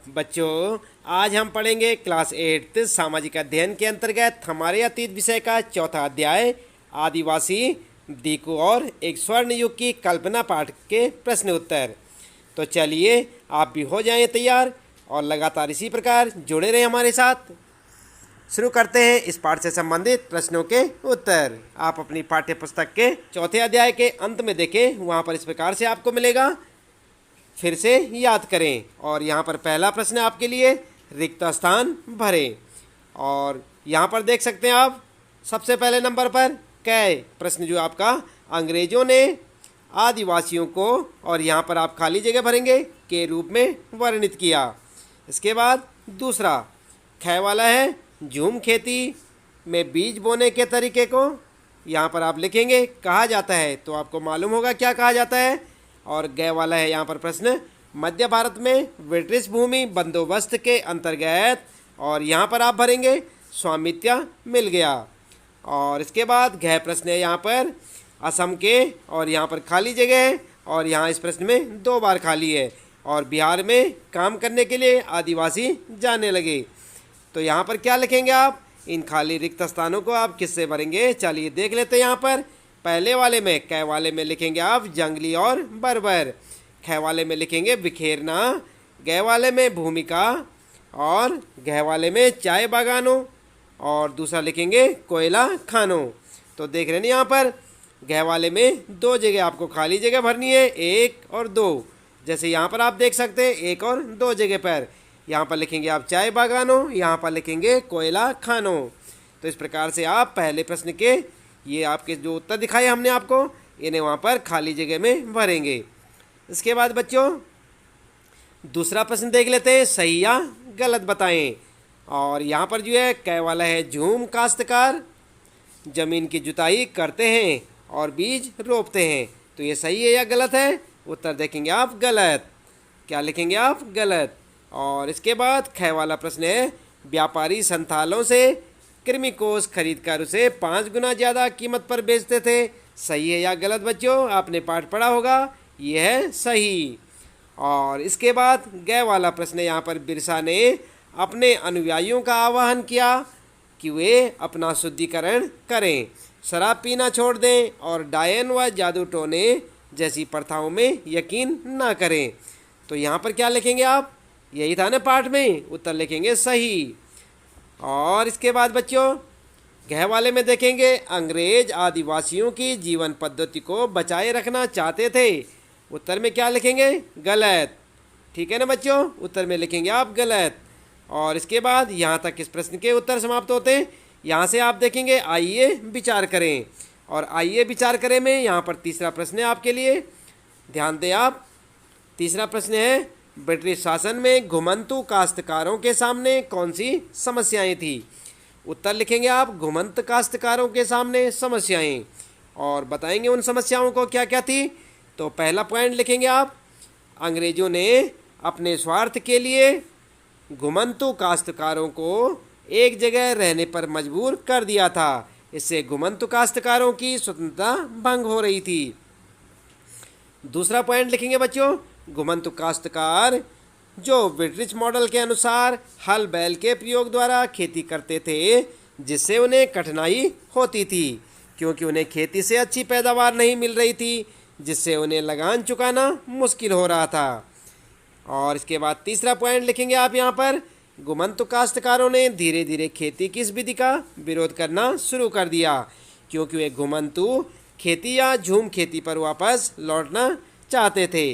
बच्चों, आज हम पढ़ेंगे क्लास 8 सामाजिक अध्ययन के अंतर्गत हमारे अतीत विषय का चौथा अध्याय आदिवासी दीकू और एक स्वर्ण युग की कल्पना पाठ के प्रश्न उत्तर। तो चलिए आप भी हो जाएं तैयार और लगातार इसी प्रकार जुड़े रहें हमारे साथ। शुरू करते हैं इस पाठ से संबंधित प्रश्नों के उत्तर। आप अपनी पाठ्य पुस्तक के चौथे अध्याय के अंत में देखें, वहाँ पर इस प्रकार से आपको मिलेगा, फिर से याद करें। और यहाँ पर पहला प्रश्न आपके लिए रिक्त स्थान भरें। और यहाँ पर देख सकते हैं आप सबसे पहले नंबर पर कै प्रश्न जो आपका अंग्रेजों ने आदिवासियों को, और यहाँ पर आप खाली जगह भरेंगे, के रूप में वर्णित किया। इसके बाद दूसरा ख वाला है झूम खेती में बीज बोने के तरीके को यहाँ पर आप लिखेंगे कहा जाता है, तो आपको मालूम होगा क्या कहा जाता है। और ग वाला है यहाँ पर प्रश्न मध्य भारत में ब्रिटिश भूमि बंदोबस्त के अंतर्गत, और यहाँ पर आप भरेंगे स्वामित्व मिल गया। और इसके बाद घ प्रश्न है यहाँ पर असम के, और यहाँ पर खाली जगह है, और यहाँ इस प्रश्न में 2 बार खाली है। और बिहार में काम करने के लिए आदिवासी जाने लगे, तो यहाँ पर क्या लिखेंगे आप? इन खाली रिक्त स्थानों को आप किससे भरेंगे? चलिए देख लेते हैं। यहाँ पर पहले वाले में कै वाले में लिखेंगे आप जंगली और बर्बर, ख वाले में लिखेंगे बिखेरना, ग वाले में भूमिका, और घ वाले में चाय बागानों, और दूसरा लिखेंगे कोयला खानों। तो देख रहे हैं यहाँ पर घ वाले में 2 जगह आपको खाली जगह भरनी है, 1 और 2। जैसे यहाँ पर आप देख सकते हैं 1 और 2 जगह पर यहाँ पर लिखेंगे आप चाय बागानों, यहाँ पर लिखेंगे कोयला खानों। तो इस प्रकार से आप पहले प्रश्न के ये आपके जो उत्तर दिखाए हमने आपको, इन्हें वहाँ पर खाली जगह में भरेंगे। इसके बाद बच्चों दूसरा प्रश्न देख लेते हैं, सही या गलत बताएं। और यहाँ पर जो है कै वाला है झूम काश्तकार जमीन की जुताई करते हैं और बीज रोपते हैं, तो ये सही है या गलत है? उत्तर देखेंगे आप गलत। क्या लिखेंगे आप? गलत। और इसके बाद ख वाला प्रश्न है व्यापारी संथालों से कृमि कोष खरीद कर उसे 5 गुना ज़्यादा कीमत पर बेचते थे, सही है या गलत? बच्चों आपने पाठ पढ़ा होगा, यह है सही। और इसके बाद ग वाला प्रश्न यहाँ पर बिरसा ने अपने अनुयायियों का आह्वान किया कि वे अपना शुद्धिकरण करें, शराब पीना छोड़ दें और डायन व जादू टोने जैसी प्रथाओं में यकीन न करें। तो यहाँ पर क्या लिखेंगे आप? यही था ना पाठ में, उत्तर लिखेंगे सही। और इसके बाद बच्चों घ वाले में देखेंगे अंग्रेज आदिवासियों की जीवन पद्धति को बचाए रखना चाहते थे, उत्तर में क्या लिखेंगे? गलत। ठीक है ना बच्चों, उत्तर में लिखेंगे आप गलत। और इसके बाद यहाँ तक इस प्रश्न के उत्तर समाप्त होते हैं। यहाँ से आप देखेंगे आइए विचार करें, और आइए विचार करें में यहाँ पर तीसरा प्रश्न है आपके लिए, ध्यान दें आप। तीसरा प्रश्न है ब्रिटिश शासन में घुमंतु काश्तकारों के सामने कौन सी समस्याएं थी? उत्तर लिखेंगे आप घुमंत काश्तकारों के सामने समस्याएं, और बताएंगे उन समस्याओं को क्या क्या थी। तो पहला पॉइंट लिखेंगे आप अंग्रेजों ने अपने स्वार्थ के लिए घुमंतु काश्तकारों को एक जगह रहने पर मजबूर कर दिया था, इससे घुमंतु काश्तकारों की स्वतंत्रता भंग हो रही थी। दूसरा पॉइंट लिखेंगे बच्चों घुमंतु काश्तकार जो ब्रिटिश मॉडल के अनुसार हल बैल के प्रयोग द्वारा खेती करते थे, जिससे उन्हें कठिनाई होती थी क्योंकि उन्हें खेती से अच्छी पैदावार नहीं मिल रही थी, जिससे उन्हें लगान चुकाना मुश्किल हो रहा था। और इसके बाद तीसरा पॉइंट लिखेंगे आप यहाँ पर घुमंतु काश्तकारों ने धीरे धीरे खेती की इस विधि का विरोध करना शुरू कर दिया क्योंकि वे घुमंतु खेती या झूम खेती पर वापस लौटना चाहते थे।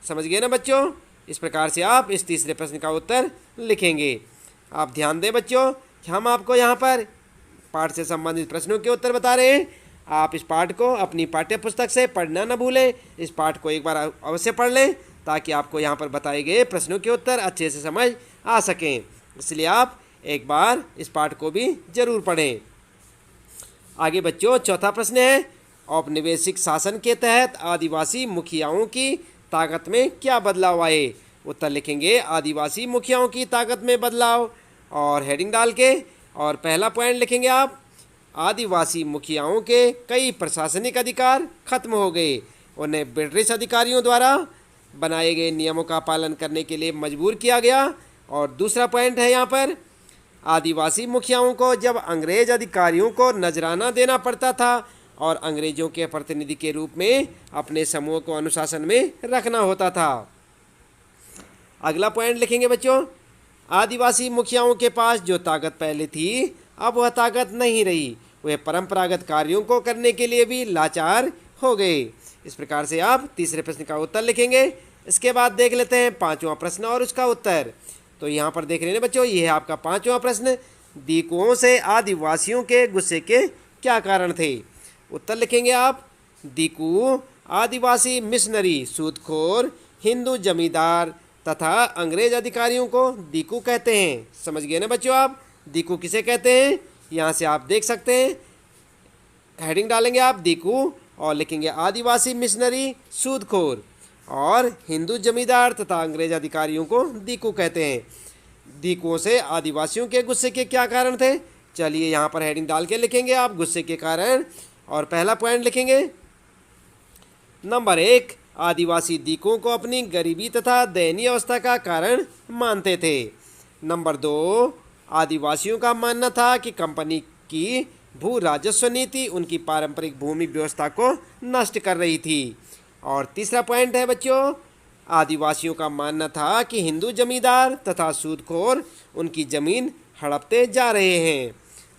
समझ गए ना बच्चों? इस प्रकार से आप इस तीसरे प्रश्न का उत्तर लिखेंगे। आप ध्यान दें बच्चों, हम आपको यहाँ पर पाठ से संबंधित प्रश्नों के उत्तर बता रहे हैं। आप इस पाठ को अपनी पाठ्य पुस्तक से पढ़ना न भूलें। इस पाठ को एक बार अवश्य पढ़ लें ताकि आपको यहाँ पर बताए गए प्रश्नों के उत्तर अच्छे से समझ आ सकें। इसलिए आप एक बार इस पाठ को भी जरूर पढ़ें। आगे बच्चों चौथा प्रश्न है औपनिवेशिक शासन के तहत आदिवासी मुखियाओं की ताकत में क्या बदलाव आए? उत्तर लिखेंगे आदिवासी मुखियाओं की ताकत में बदलाव, और हेडिंग डाल के। और पहला पॉइंट लिखेंगे आप आदिवासी मुखियाओं के कई प्रशासनिक अधिकार खत्म हो गए, उन्हें ब्रिटिश अधिकारियों द्वारा बनाए गए नियमों का पालन करने के लिए मजबूर किया गया। और दूसरा पॉइंट है यहाँ पर, आदिवासी मुखियाओं को जब अंग्रेज अधिकारियों को नजराना देना पड़ता था और अंग्रेजों के प्रतिनिधि के रूप में अपने समूह को अनुशासन में रखना होता था। अगला पॉइंट लिखेंगे बच्चों, आदिवासी मुखियाओं के पास जो ताकत पहले थी अब वह ताकत नहीं रही, वे परंपरागत कार्यों को करने के लिए भी लाचार हो गए। इस प्रकार से आप तीसरे प्रश्न का उत्तर लिखेंगे। इसके बाद देख लेते हैं पांचवा प्रश्न और उसका उत्तर। तो यहाँ पर देख रहे हैं बच्चों, ये है आपका पांचवा प्रश्न, दीकुओं से आदिवासियों के गुस्से के क्या कारण थे। उत्तर लिखेंगे आप, दीकू आदिवासी मिशनरी, सूदखोर, हिंदू जमींदार तथा अंग्रेज अधिकारियों को दीकू कहते हैं। समझ गए ना बच्चों आप, दीकू किसे कहते हैं। यहाँ से आप देख सकते हैं, हेडिंग डालेंगे आप दीकू और लिखेंगे आदिवासी मिशनरी, सूदखोर और हिंदू जमींदार तथा अंग्रेज अधिकारियों को दीकू कहते हैं। दीकुओं से आदिवासियों के गुस्से के क्या कारण थे, चलिए यहाँ पर हेडिंग डाल के लिखेंगे आप गुस्से के कारण। और पहला पॉइंट लिखेंगे, नंबर 1, आदिवासी दीकुओं को अपनी गरीबी तथा दयनीय अवस्था का कारण मानते थे। नंबर 2, आदिवासियों का मानना था कि कंपनी की भू राजस्व नीति उनकी पारंपरिक भूमि व्यवस्था को नष्ट कर रही थी। और तीसरा पॉइंट है बच्चों, आदिवासियों का मानना था कि हिंदू जमींदार तथा सूदखोर उनकी ज़मीन हड़पते जा रहे हैं।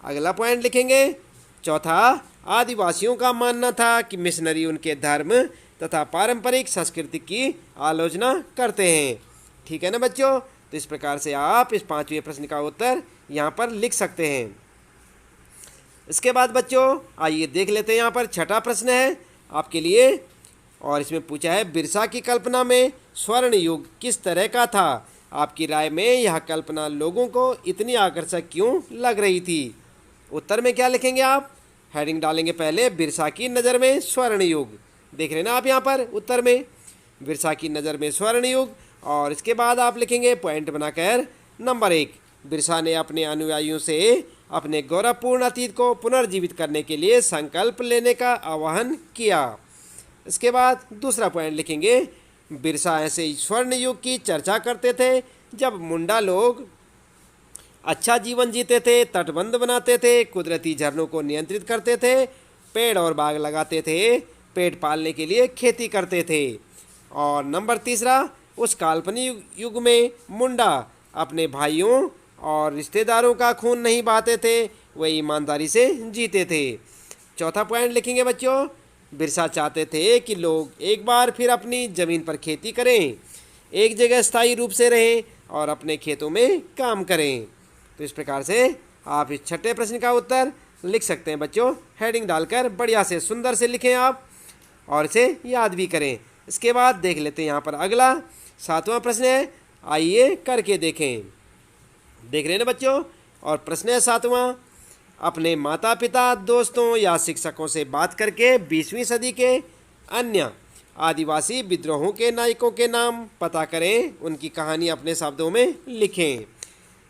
अगला पॉइंट लिखेंगे, चौथा, आदिवासियों का मानना था कि मिशनरी उनके धर्म तथा पारंपरिक संस्कृति की आलोचना करते हैं। ठीक है ना बच्चों, तो इस प्रकार से आप इस पांचवें प्रश्न का उत्तर यहाँ पर लिख सकते हैं। इसके बाद बच्चों आइए देख लेते हैं, यहाँ पर छठा प्रश्न है आपके लिए और इसमें पूछा है, बिरसा की कल्पना में स्वर्ण युग किस तरह का था। आपकी राय में यह कल्पना लोगों को इतनी आकर्षक क्यों लग रही थी। उत्तर में क्या लिखेंगे आप, हेडिंग डालेंगे पहले, बिरसा की नज़र में स्वर्ण युग। देख रहे ना आप यहाँ पर उत्तर में, बिरसा की नज़र में स्वर्ण युग। और इसके बाद आप लिखेंगे पॉइंट बनाकर, नंबर 1, बिरसा ने अपने अनुयायियों से अपने गौरवपूर्ण अतीत को पुनर्जीवित करने के लिए संकल्प लेने का आह्वान किया। इसके बाद दूसरा पॉइंट लिखेंगे, बिरसा ऐसे स्वर्ण युग की चर्चा करते थे जब मुंडा लोग अच्छा जीवन जीते थे, तटबंध बनाते थे, कुदरती झरनों को नियंत्रित करते थे, पेड़ और बाग लगाते थे, पेट पालने के लिए खेती करते थे। और नंबर तीसरा, उस काल्पनिक युग में मुंडा अपने भाइयों और रिश्तेदारों का खून नहीं बहाते थे, वे ईमानदारी से जीते थे। चौथा पॉइंट लिखेंगे बच्चों, बिरसा चाहते थे कि लोग एक बार फिर अपनी ज़मीन पर खेती करें, एक जगह स्थायी रूप से रहें और अपने खेतों में काम करें। तो इस प्रकार से आप इस छठे प्रश्न का उत्तर लिख सकते हैं बच्चों, हेडिंग डालकर बढ़िया से सुंदर से लिखें आप और इसे याद भी करें। इसके बाद देख लेते हैं यहाँ पर अगला सातवां प्रश्न है, आइए करके देखें। देख रहे हैं ना बच्चों, और प्रश्न है सातवां, अपने माता पिता, दोस्तों या शिक्षकों से बात करके 20वीं सदी के अन्य आदिवासी विद्रोहों के नायकों के नाम पता करें, उनकी कहानी अपने शब्दों में लिखें।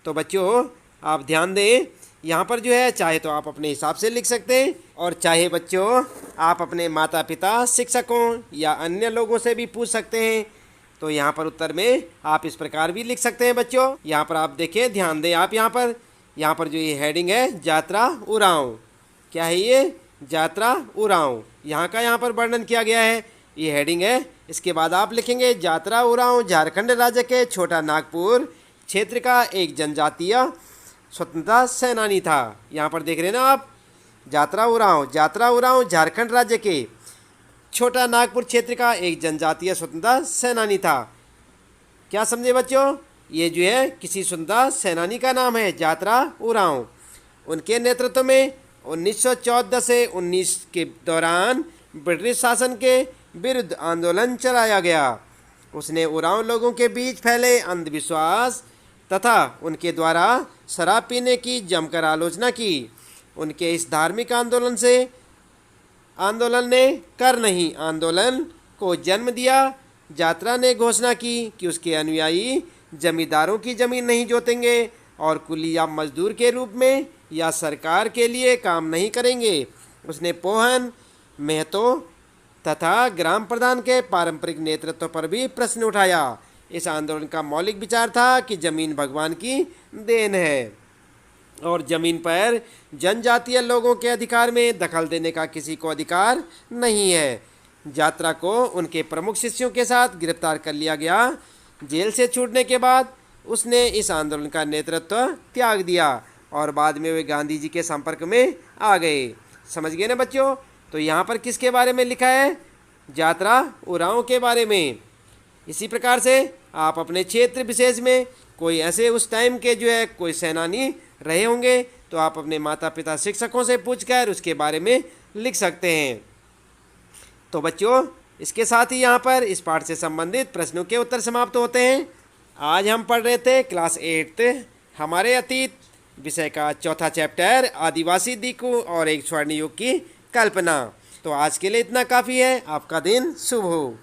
तो बच्चों आप ध्यान दें, यहाँ पर जो है चाहे तो आप अपने हिसाब से लिख सकते हैं और चाहे बच्चों आप अपने माता पिता, शिक्षकों या अन्य लोगों से भी पूछ सकते हैं। तो यहाँ पर उत्तर में आप इस प्रकार भी लिख सकते हैं बच्चों। यहाँ पर आप देखें, ध्यान दें आप, यहाँ पर जो ये हेडिंग है यात्रा उरांव, क्या है ये, यात्रा उरांव, यहाँ का यहाँ पर वर्णन किया गया है, ये हेडिंग है। इसके बाद आप लिखेंगे, यात्रा उरांव झारखंड राज्य के छोटा नागपुर क्षेत्र का एक जनजातीय स्वतंत्रता सेनानी था। यहाँ पर देख रहे हैं ना आप, यात्रा उरांव झारखंड राज्य के छोटा नागपुर क्षेत्र का एक जनजातीय स्वतंत्रता सेनानी था। क्या समझे बच्चों, ये जो है किसी स्वतंत्रता सेनानी का नाम है, यात्रा उरांव। उनके नेतृत्व में 1914 से 19 के दौरान ब्रिटिश शासन के विरुद्ध आंदोलन चलाया गया। उसने उरांव लोगों के बीच फैले अंधविश्वास तथा उनके द्वारा शराब पीने की जमकर आलोचना की। उनके इस धार्मिक आंदोलन ने कर नहीं आंदोलन को जन्म दिया। यात्रा ने घोषणा की कि उसके अनुयायी जमींदारों की ज़मीन नहीं जोतेंगे और कुली या मजदूर के रूप में या सरकार के लिए काम नहीं करेंगे। उसने पोहन, मेहतो, तथा ग्राम प्रधान के पारंपरिक नेतृत्व पर भी प्रश्न उठाया। इस आंदोलन का मौलिक विचार था कि जमीन भगवान की देन है और जमीन पर जनजातीय लोगों के अधिकार में दखल देने का किसी को अधिकार नहीं है। यात्रा को उनके प्रमुख शिष्यों के साथ गिरफ्तार कर लिया गया। जेल से छूटने के बाद उसने इस आंदोलन का नेतृत्व त्याग दिया और बाद में वे गांधी जी के संपर्क में आ गए। समझ गए ना बच्चों? तो यहाँ पर किसके बारे में लिखा है? यात्रा उरांव के बारे में। इसी प्रकार से आप अपने क्षेत्र विशेष में कोई ऐसे उस टाइम के जो है कोई सेनानी रहे होंगे तो आप अपने माता पिता शिक्षकों से पूछकर उसके बारे में लिख सकते हैं। तो बच्चों, इसके साथ ही यहाँ पर इस पाठ से संबंधित प्रश्नों के उत्तर समाप्त होते हैं। आज हम पढ़ रहे थे क्लास 8 हमारे अतीत विषय का चौथा चैप्टर आदिवासी दीकू और एक स्वर्ण युग की कल्पना। तो आज के लिए इतना काफ़ी है। आपका दिन शुभ हो।